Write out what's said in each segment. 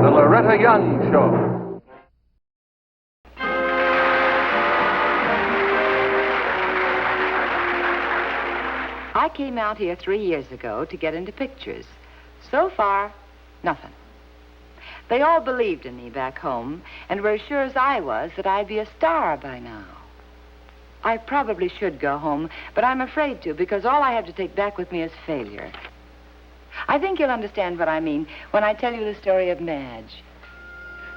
The Loretta Young Show. I came out here 3 years ago to get into pictures. So far, nothing. They all believed in me back home and were as sure as I was that I'd be a star by now. I probably should go home, but I'm afraid to because all I have to take back with me is failure. I think you'll understand what I mean when I tell you the story of Madge.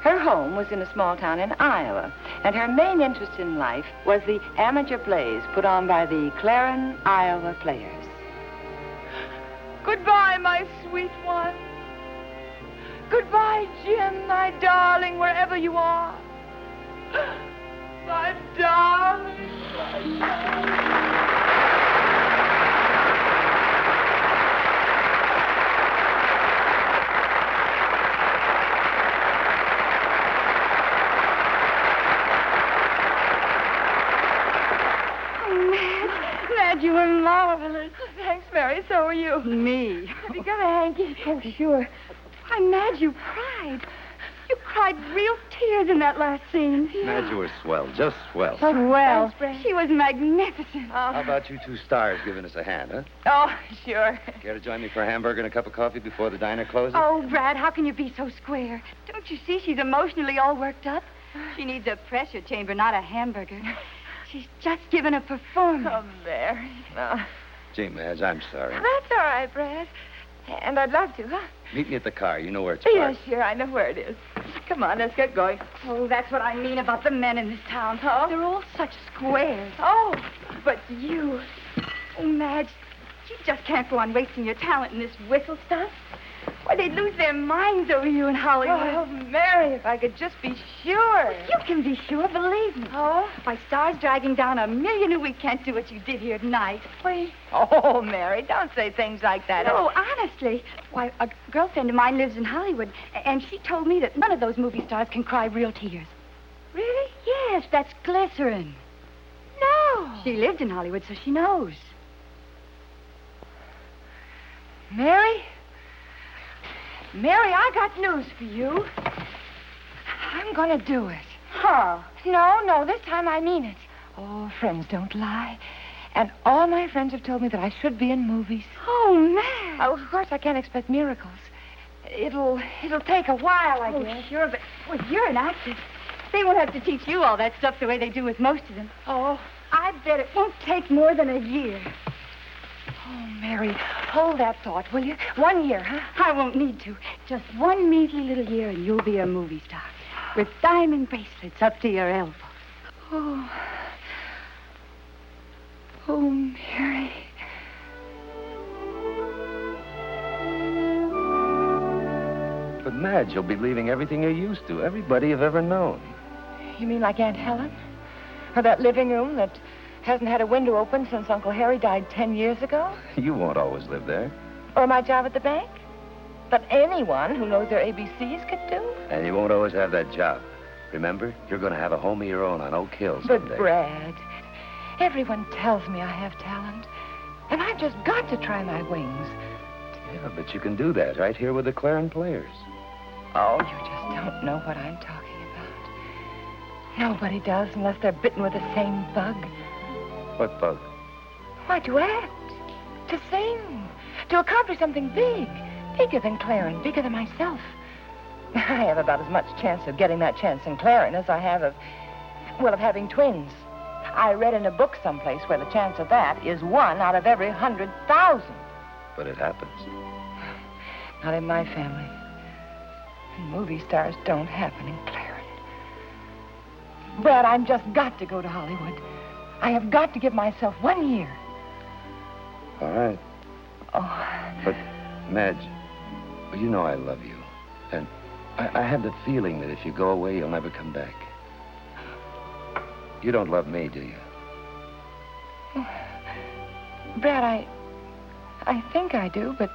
Her home was in a small town in Iowa, and her main interest in life was the amateur plays put on by the Clarin, Iowa Players. Goodbye, my sweet one. Goodbye, Jim, my darling, wherever you are. My darling, my darling. Madge, you were marvelous. Thanks, Mary. So are you. Me? Have you got a hanky? Oh, sure. Why, Madge, you cried. You cried real tears in that last scene. Madge, you were swell, just swell. Swell. Thanks, Brad. She was magnificent. How about you two stars giving us a hand, huh? Oh, sure. Care to join me for a hamburger and a cup of coffee before the diner closes? Oh, Brad, how can you be so square? Don't you see she's emotionally all worked up? She needs a pressure chamber, not a hamburger. She's just given a performance. Oh, Mary. Oh. Gee, Madge, I'm sorry. That's all right, Brad. And I'd love to, huh? Meet me at the car. You know where it's Yeah, parked. sure. I know where it is. Come on, let's get going. Oh, that's what I mean about the men in this town. Oh? They're all such squares. Oh, But you... Oh, Madge, you just can't go on wasting your talent in this whistle stuff. Why, they'd lose their minds over you in Hollywood. oh, Mary, if I could just be sure. You can be sure, believe me. Oh? Why, stars dragging down $1 million a week can't do what you did here tonight. Wait. Oh, Mary, don't say things like that. No, honestly. Why, a girlfriend of mine lives in Hollywood, and she told me that none of those movie stars can cry real tears. Really? Yes, that's glycerin. No. She lived in Hollywood, so she knows. Mary? Mary, I got news for you. I'm going to do it. Huh. No, this time I mean it. Oh, friends don't lie. And all my friends have told me that I should be in movies. Oh, man. Oh, of course, I can't expect miracles. It'll take a while, I Oh, guess. sure, but well, you're an actress. They won't have to teach you all that stuff the way they do with most of them. Oh, I bet it won't take more than a year. oh, Mary, hold that thought, will you? 1 year, huh? I won't need to. Just one measly little year and you'll be a movie star. With diamond bracelets up to your elbows. Oh. Oh, Mary. But, Madge, you'll be leaving everything you're used to, everybody you've ever known. You mean like Aunt Helen? Or that living room that hasn't had a window open since Uncle Harry died 10 years ago? You won't always live there. Or my job at the bank? That anyone who knows their ABCs could do? And you won't always have that job. Remember, you're going to have a home of your own on Oak Hill But, someday. Brad, everyone tells me I have talent. And I've just got to try my wings. Yeah, but you can do that right here with the Clarin Players. Oh, you just don't know what I'm talking about. Nobody does unless they're bitten with the same bug. What bug? Why, to act, to sing, to accomplish something big. Bigger than Clarin, bigger than myself. I have about as much chance of getting that chance in Clarin as I have of having twins. I read in a book someplace where the chance of that is 1 out of every 100,000. But it happens. Not in my family. And movie stars don't happen in Clarin. Brad, I've just got to go to Hollywood. I have got to give myself 1 year. All right. Oh. But, Madge, well, you know I love you. And I have the feeling that if you go away, you'll never come back. You don't love me, do you? Brad, I think I do, but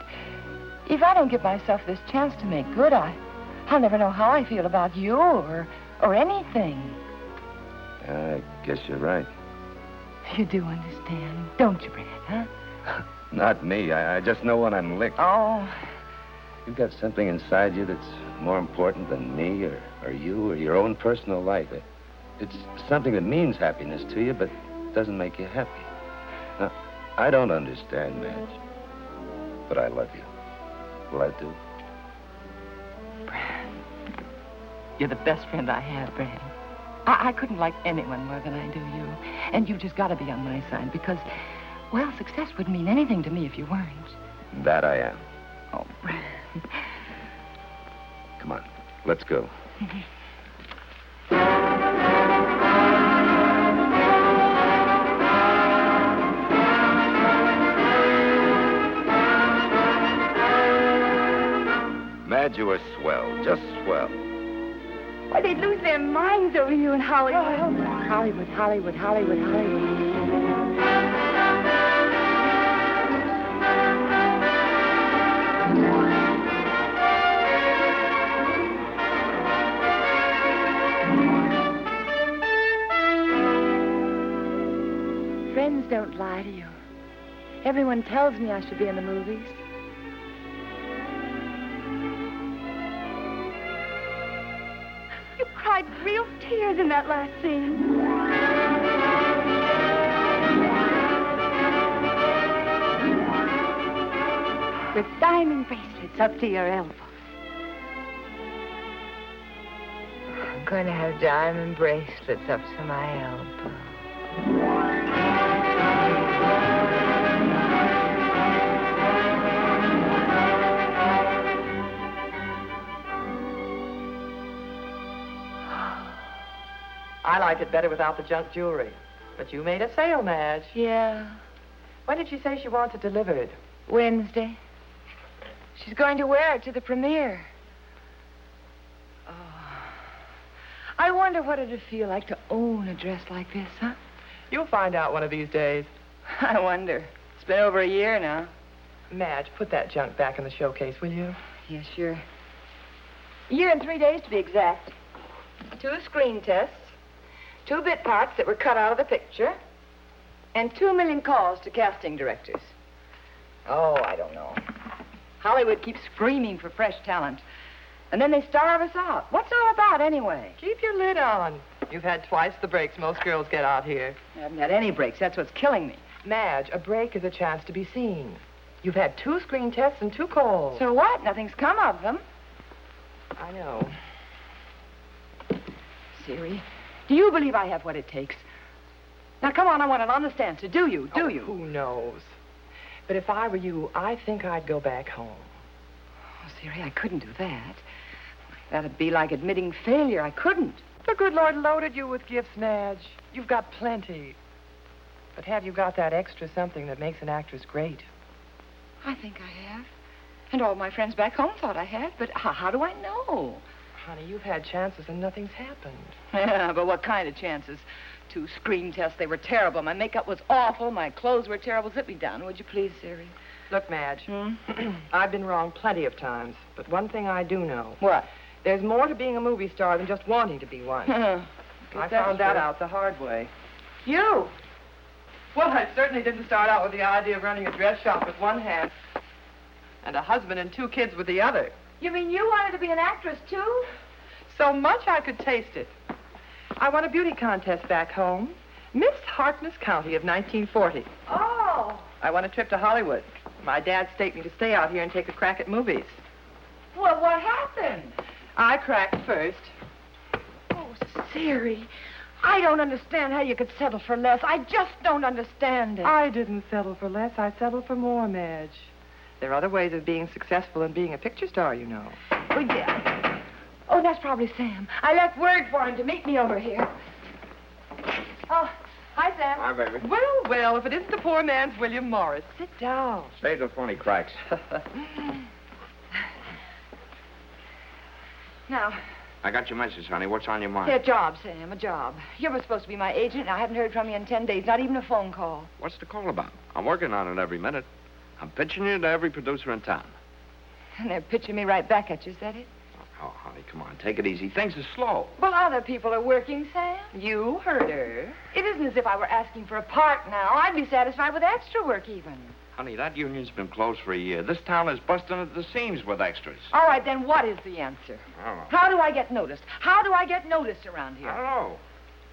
if I don't give myself this chance to make good, I'll never know how I feel about you or anything. I guess you're right. You do understand, don't you, Brad, huh? Not me. I just know when I'm licked. Oh. You've got something inside you that's more important than me or you or your own personal life. It's something that means happiness to you, but doesn't make you happy. Now, I don't understand, Madge, but I love you. Well, I do. Brad, you're the best friend I have, Brad. I couldn't like anyone more than I do you. And you've just got to be on my side because, well, success wouldn't mean anything to me if you weren't. That I am. Oh, Brad. Come on, let's go. Madge, you are swell, just swell. Why, they'd lose their minds over you in Hollywood. Oh, Hollywood, Hollywood, Hollywood, Hollywood. Friends don't lie to you. Everyone tells me I should be in the movies. You cried real tears in that last scene. With diamond bracelets up to your elbows. I'm going to have diamond bracelets up to my elbow. I like it better without the junk jewelry. But you made a sale, Madge. Yeah. When did she say she wants it delivered? Wednesday. She's going to wear it to the premiere. Oh. I wonder what it'd feel like to own a dress like this, huh? You'll find out one of these days. I wonder. It's been over a year now. Madge, put that junk back in the showcase, will you? Yeah, sure. A year and 3 days, to be exact. 2 screen tests, 2 bit parts that were cut out of the picture, and 2 million calls to casting directors. Oh, I don't know. Hollywood keeps screaming for fresh talent, and then they starve us out. What's it all about, anyway? Keep your lid on. You've had twice the breaks most girls get out here. I haven't had any breaks. That's what's killing me. Madge, a break is a chance to be seen. You've had 2 screen tests and 2 calls. So what? Nothing's come of them. I know. Siri, do you believe I have what it takes? Now, come on, I want an honest answer. Do you? Do you? Who knows? But if I were you, I think I'd go back home. Oh, Siri, I couldn't do that. That'd be like admitting failure. I couldn't. The good Lord loaded you with gifts, Madge. You've got plenty. But have you got that extra something that makes an actress great? I think I have. And all my friends back home thought I had. But how do I know? Honey, you've had chances and nothing's happened. Yeah, but what kind of chances? 2 screen tests, they were terrible. My makeup was awful. My clothes were terrible. Zip me down, would you please, Siri? Look, Madge, I've been wrong plenty of times. But one thing I do know. What? There's more to being a movie star than just wanting to be one. I found that out the hard way. You? Well, I certainly didn't start out with the idea of running a dress shop with one hand and a husband and 2 kids with the other. You mean you wanted to be an actress, too? So much I could taste it. I won a beauty contest back home. Miss Harkness County of 1940. Oh. I won a trip to Hollywood. My dad staked me to stay out here and take a crack at movies. Well, what happened? I cracked first. Oh, Siri, I don't understand how you could settle for less. I just don't understand it. I didn't settle for less. I settled for more, Madge. There are other ways of being successful and being a picture star, you know. Oh, yeah. Oh, that's probably Sam. I left word for him to meet me over here. Oh, hi, Sam. Hi, baby. Well, well, if it isn't the poor man's William Morris. Sit down. Save the funny cracks. Now, I got your message, honey. What's on your mind? Yeah, a job, Sam, a job. You were supposed to be my agent, and I haven't heard from you in 10 days, not even a phone call. What's the call about? I'm working on it every minute. I'm pitching you to every producer in town. And they're pitching me right back at you, is that it? Oh, honey, come on. Take it easy. Things are slow. Well, other people are working, Sam. You heard her. It isn't as if I were asking for a part now. I'd be satisfied with extra work, even. Honey, that union's been closed for a year. This town is busting at the seams with extras. All right, then what is the answer? I don't know. How do I get noticed? How do I get noticed around here? I don't know.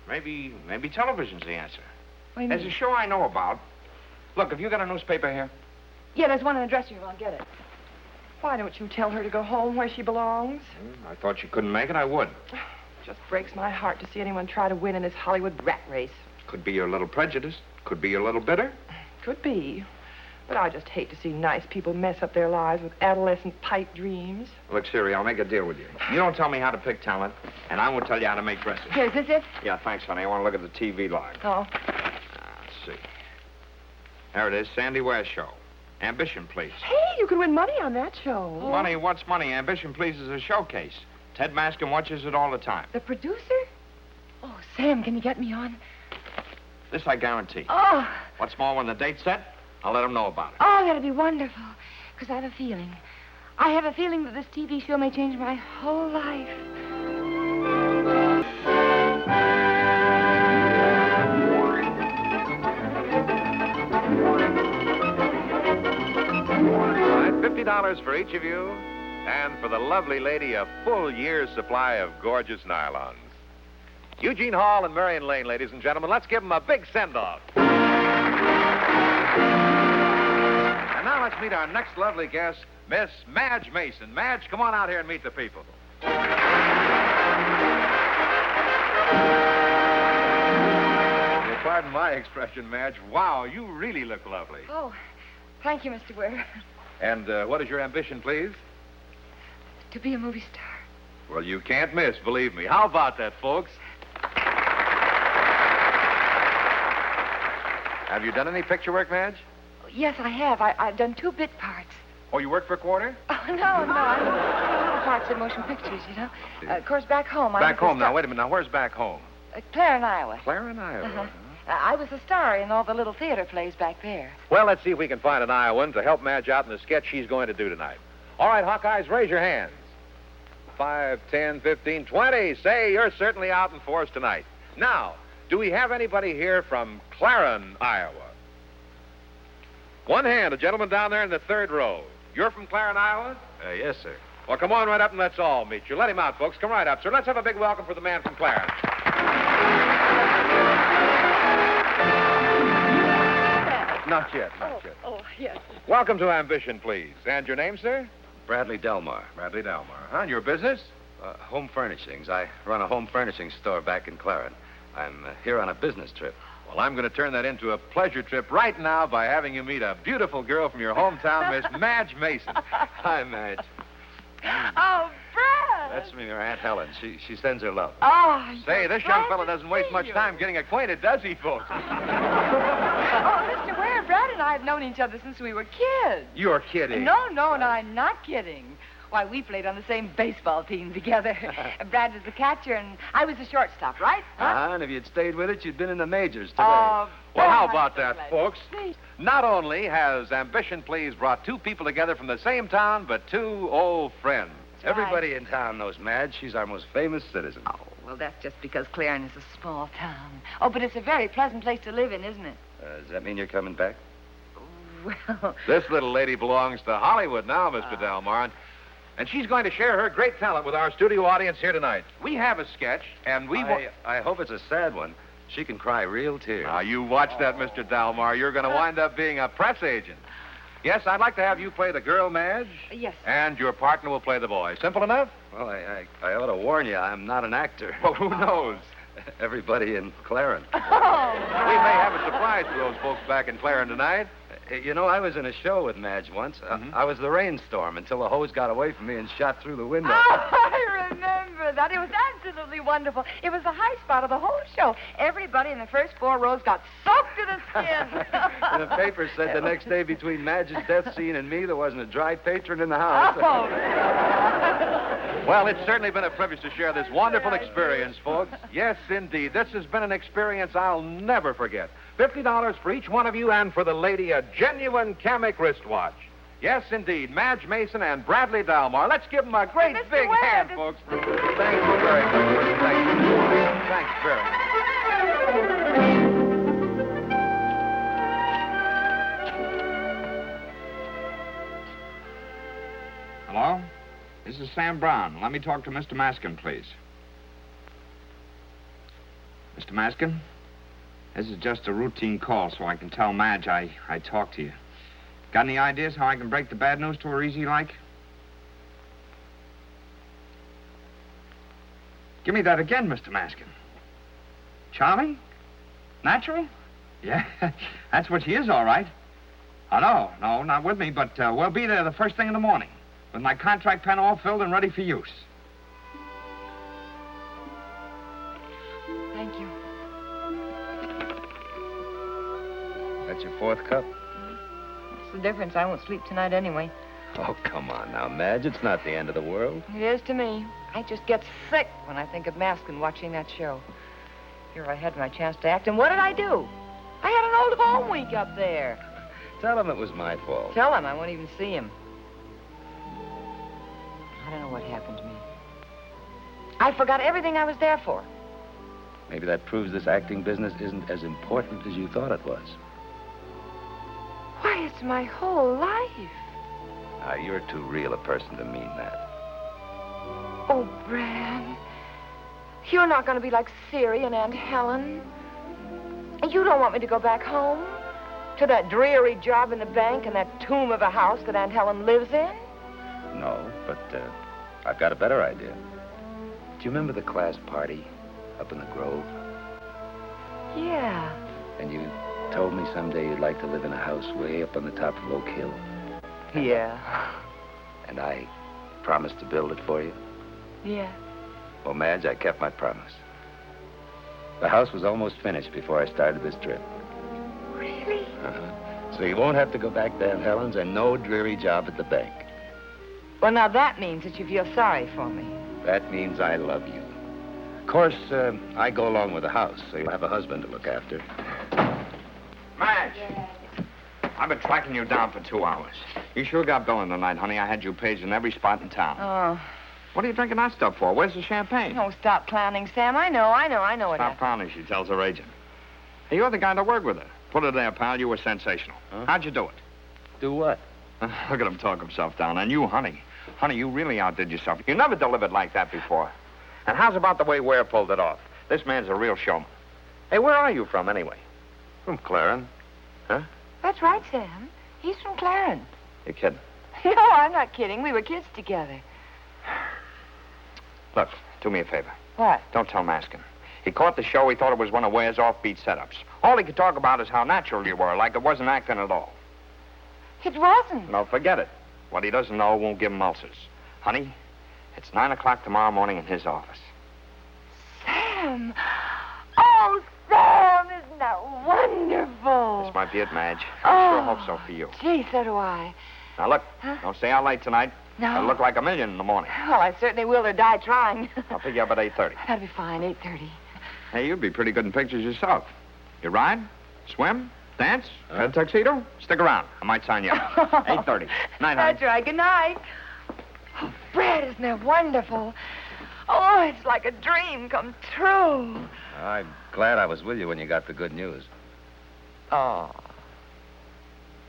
Maybe television's the answer. What do you There's mean? a show I know about. Look, have you got a newspaper here? Yeah, there's one in the dressing room. I'll get it. Why don't you tell her to go home where she belongs? I thought you couldn't make it. I would. Just breaks my heart to see anyone try to win in this Hollywood rat race. Could be you're a little prejudiced. Could be you're a little bitter. Could be. But I just hate to see nice people mess up their lives with adolescent pipe dreams. Look, Siri, I'll make a deal with you. You don't tell me how to pick talent, and I won't tell you how to make dresses. Here, is this it? Yeah, thanks, honey. I want to look at the TV line. Oh. Let's see. There it is, Sandy Ware's show. Ambition, please. Hey, you could win money on that show. Money, what's money? Ambition, please, is a showcase. Ted Maskin watches it all the time. The producer? Oh, Sam, can you get me on? This I guarantee. Oh. What's more, when the date's set, I'll let him know about it. Oh, that'd be wonderful. Because I have a feeling. I have a feeling that this TV show may change my whole life. All right, $50 for each of you, and for the lovely lady, a full year's supply of gorgeous nylons. Eugene Hall and Marion Lane, ladies and gentlemen, let's give them a big send-off. And now let's meet our next lovely guest, Miss Madge Mason. Madge, come on out here and meet the people. You'll pardon my expression, Madge. Wow, you really look lovely. Oh, thank you, Mr. Ware. And what is your ambition, please? To be a movie star. Well, you can't miss, believe me. How about that, folks? Have you done any picture work, Madge? Yes, I have. I've done 2 bit parts. Oh, you work for a quarter? Oh, no. I little parts in motion pictures, you know. Of course, back home. Back home. Now, wait a minute. Now, where's back home? Clare, Iowa. Clare in Iowa. Uh-huh. I was a star in all the little theater plays back there. Well, let's see if we can find an Iowan to help Madge out in the sketch she's going to do tonight. All right, Hawkeyes, raise your hands. 5, 10, 15, 20. Say, you're certainly out in force tonight. Now, do we have anybody here from Claren, Iowa? One hand, a gentleman down there in the 3rd row. You're from Claren, Iowa? Yes, sir. Well, come on right up and let's all meet you. Let him out, folks. Come right up, sir. Let's have a big welcome for the man from Claren. Not yet. Oh, yes. Welcome to Ambition, please. And your name, sir? Bradley Delmar. Bradley Delmar. Huh? And your business? Home furnishings. I run a home furnishing store back in Claren. I'm here on a business trip. Well, I'm going to turn that into a pleasure trip right now by having you meet a beautiful girl from your hometown, Miss Madge Mason. Hi, Madge. Oh, Brad! That's me, her Aunt Helen. She sends her love. Oh, Say, this young fella doesn't waste much time getting acquainted, does he, folks? Oh, Mr. Ware, Brad and I have known each other since we were kids. You're kidding. No, I'm not kidding. Why, we played on the same baseball team together. Brad was the catcher, and I was the shortstop, right? Huh? And if you'd stayed with it, you'd been in the majors today. Oh, Well, how Brad, about I'm so that, glad. folks? Please. Not only has Ambition, Please brought 2 people together from the same town, but 2 old friends. That's right. Everybody in town knows Madge. She's our most famous citizen. Oh, well, that's just because Claren is a small town. Oh, but it's a very pleasant place to live in, isn't it? Does that mean you're coming back? Well, This little lady belongs to Hollywood now, Mr. Delmar, and she's going to share her great talent with our studio audience here tonight. We have a sketch, and I hope it's a sad one. She can cry real tears. Now, you watch that, Mr. Delmar. You're going to wind up being a press agent. Yes, I'd like to have you play the girl, Madge. yes. And your partner will play the boy. Simple enough? Well, I ought to warn you, I'm not an actor. Well, who knows? Everybody in Claren. Oh, We may have a surprise for those folks back in Claren tonight. You know, I was in a show with Madge once. I was the rainstorm until the hose got away from me and shot through the window. I remember that. It was absolutely wonderful. It was the high spot of the whole show. Everybody in the first 4 rows got soaked to the skin. And the paper said the next day between Madge's death scene and me, there wasn't a dry patron in the house. Oh. Well, it's certainly been a privilege to share this wonderful experience, folks. Yes, indeed. This has been an experience I'll never forget. $50 for each one of you, and for the lady, a genuine Kamek wristwatch. Yes, indeed. Madge Mason and Bradley Dalmar. Let's give them a great big hand, folks. Thank you very much. Thank you. Thanks very much. Hello? This is Sam Brown. Let me talk to Mr. Maskin, please. Mr. Maskin? This is just a routine call so I can tell Madge I talked to you. Got any ideas how I can break the bad news to her easy like? Give me that again, Mr. Maskin. Charming? Natural? Yeah, that's what she is, all right. Oh, no, not with me, but we'll be there the first thing in the morning with my contract pen all filled and ready for use. Thank you. That's your fourth cup? What's the difference? I won't sleep tonight anyway. Oh, come on now, Madge. It's not the end of the world. It is to me. I just get sick when I think of Maskin watching that show. Here I had my chance to act, and what did I do? I had an old home week up there. Tell him it was my fault. Tell him I won't even see him. I don't know what happened to me. I forgot everything I was there for. Maybe that proves this acting business isn't as important as you thought it was. Why, it's my whole life. Now, you're too real a person to mean that. Oh, Brad. You're not going to be like Siri and Aunt Helen. And you don't want me to go back home to that dreary job in the bank and that tomb of a house that Aunt Helen lives in? No, but I've got a better idea. Do you remember the class party up in the Grove? Yeah. And you told me someday you'd like to live in a house way up on the top of Oak Hill. Yeah. And I promised to build it for you? Yeah. Well, Madge, I kept my promise. The house was almost finished before I started this trip. Really? Uh-huh. So you won't have to go back to Aunt Helen's and no dreary job at the bank. Well, now that means that you feel sorry for me. That means I love you. Of course, I go along with the house, so you'll have a husband to look after. Madge! I've been tracking you down for 2 hours. You sure got billing tonight, honey. I had you paged in every spot in town. Oh. What are you drinking that stuff for? Where's the champagne? Oh, stop clowning, Sam. I know it. Stop clowning, she tells her agent. Hey, you're the guy that worked with her. Put her there, pal. You were sensational. Huh? How'd you do it? Do what? Look at him talk himself down. And you, honey. Honey, you really outdid yourself. You never delivered like that before. And how's about the way Ware pulled it off? This man's a real showman. Hey, where are you from, anyway? From Clarence. Huh? That's right, Sam. He's from Clarence. You're kidding. No, I'm not kidding. We were kids together. Look, do me a favor. What? Don't tell Maskin. He caught the show. He thought it was one of Ware's offbeat setups. All he could talk about is how natural you were, like it wasn't acting at all. It wasn't. No, forget it. What he doesn't know won't give him ulcers. Honey, it's 9 o'clock tomorrow morning in his office. Sam! Oh, Sam, isn't that wonderful? This might be it, Madge. I sure hope so for you. Gee, so do I. Now, look, don't stay out late tonight. No. It'll look like $1 million in the morning. Well, I certainly will or die trying. I'll pick you up at 8:30. That'll be fine, 8:30. Hey, you'd be pretty good in pictures yourself. You ride, swim, dance, wear a tuxedo? Stick around. I might sign you up. 8:30. Night, That's right. Good night. Oh, Brad, isn't that wonderful? Oh, it's like a dream come true. I'm glad I was with you when you got the good news. Oh.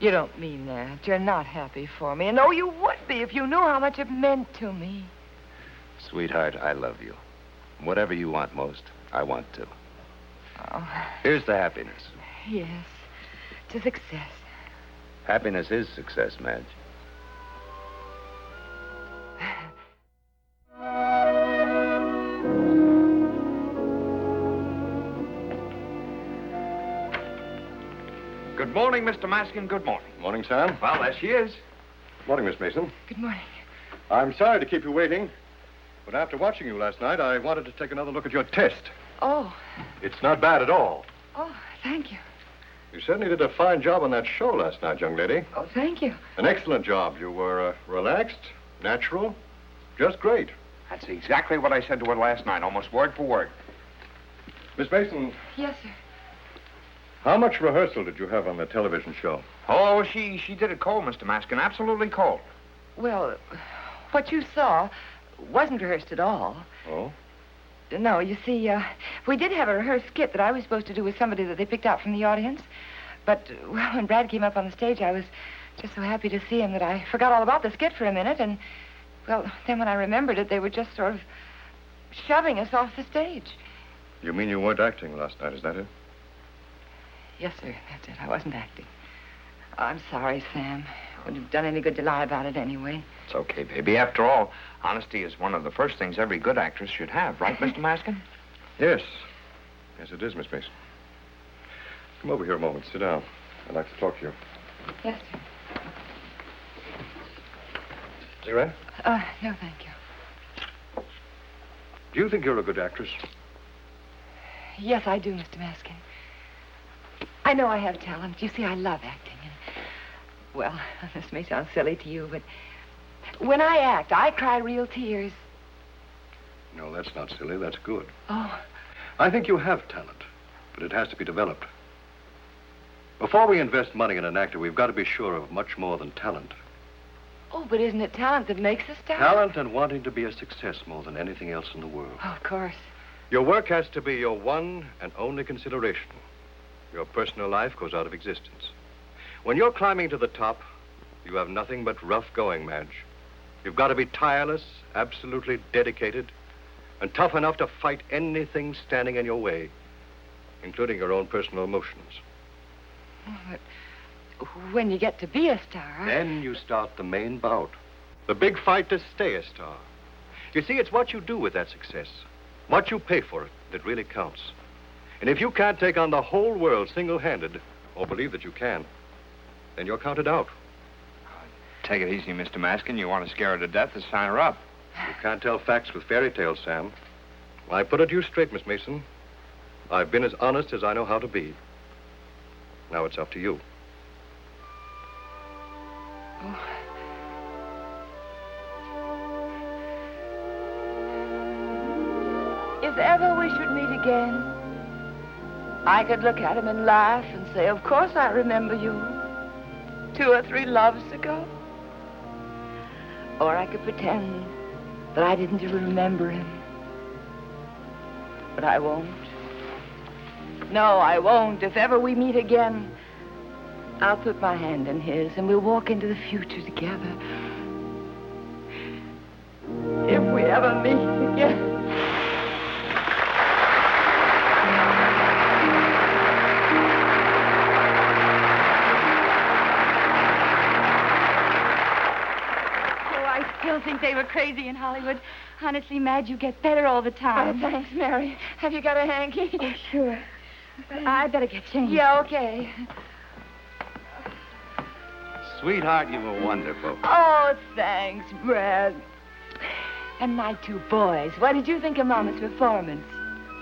You don't mean that. You're not happy for me. And oh, you would be if you knew how much it meant to me. Sweetheart, I love you. Whatever you want most, I want to. Oh. Here's the happiness. Yes. To success. Happiness is success, Madge. Good morning, Mr. Maskin. Good morning. Morning, Sam. Well, there she is. Morning, Miss Mason. Good morning. I'm sorry to keep you waiting, but after watching you last night, I wanted to take another look at your test. Oh. It's not bad at all. Oh, thank you. You certainly did a fine job on that show last night, young lady. Oh, thank you. An excellent job. You were relaxed, natural, just great. That's exactly what I said to her last night, almost word for word. Miss Mason, Yes, sir. how much rehearsal did you have on the television show? Oh, she did it cold, Mr. Maskin, absolutely cold. Well, what you saw wasn't rehearsed at all. Oh? No, you see, we did have a rehearsed skit that I was supposed to do with somebody that they picked out from the audience. But, well, when Brad came up on the stage, I was just so happy to see him that I forgot all about the skit for a minute. And, well, then when I remembered it, they were just sort of shoving us off the stage. You mean you weren't acting last night, is that it? Yes, sir, that's it. I wasn't acting. Oh, I'm sorry, Sam. Wouldn't have done any good to lie about it anyway. It's okay, baby. After all, honesty is one of the first things every good actress should have, right, Mr. Maskin? Yes. Yes, it is, Miss Mason. Come over here a moment. Sit down. I'd like to talk to you. Yes, sir. Cigarette? No, thank you. Do you think you're a good actress? Yes, I do, Mr. Maskin. I know I have talent. You see, I love acting. And, well, this may sound silly to you, but when I act, I cry real tears. No, that's not silly. That's good. Oh. I think you have talent, but it has to be developed. Before we invest money in an actor, we've got to be sure of much more than talent. Oh, but isn't it talent that makes a star? Talent and wanting to be a success more than anything else in the world. Oh, of course. Your work has to be your one and only consideration. Your personal life goes out of existence. When you're climbing to the top, you have nothing but rough going, Madge. You've got to be tireless, absolutely dedicated, and tough enough to fight anything standing in your way, including your own personal emotions. Oh, but when you get to be a star... Then you start the main bout. The big fight to stay a star. You see, it's what you do with that success, what you pay for it, that really counts. And if you can't take on the whole world single-handed, or believe that you can, then you're counted out. Take it easy, Mr. Maskin. You want to scare her to death to sign her up. You can't tell facts with fairy tales, Sam. I put it to you straight, Miss Mason. I've been as honest as I know how to be. Now it's up to you. Oh. If ever we should meet again, I could look at him and laugh and say, of course I remember you. 2 or 3 loves ago. Or I could pretend that I didn't remember him. But I won't. No, I won't. If ever we meet again, I'll put my hand in his and we'll walk into the future together. If we ever meet again. I think they were crazy in Hollywood. Honestly, Madge, you get better all the time. Oh, thanks, Mary. Have you got a hanky? Oh, sure. But I better get changed. Yeah, okay. Sweetheart, you were wonderful. Oh, thanks, Brad. And my 2 boys. What did you think of Mama's performance?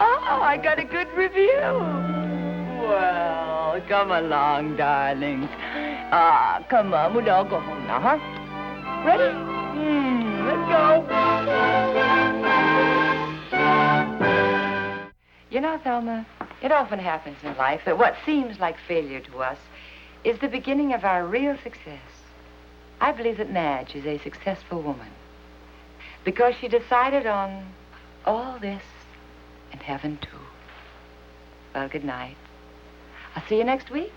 Oh, I got a good review. Well, come along, darlings. Come on. We'll all go home now, huh? Ready? Let's go. You know, Thelma, it often happens in life that what seems like failure to us is the beginning of our real success. I believe that Madge is a successful woman because she decided on all this and heaven, too. Well, good night. I'll see you next week.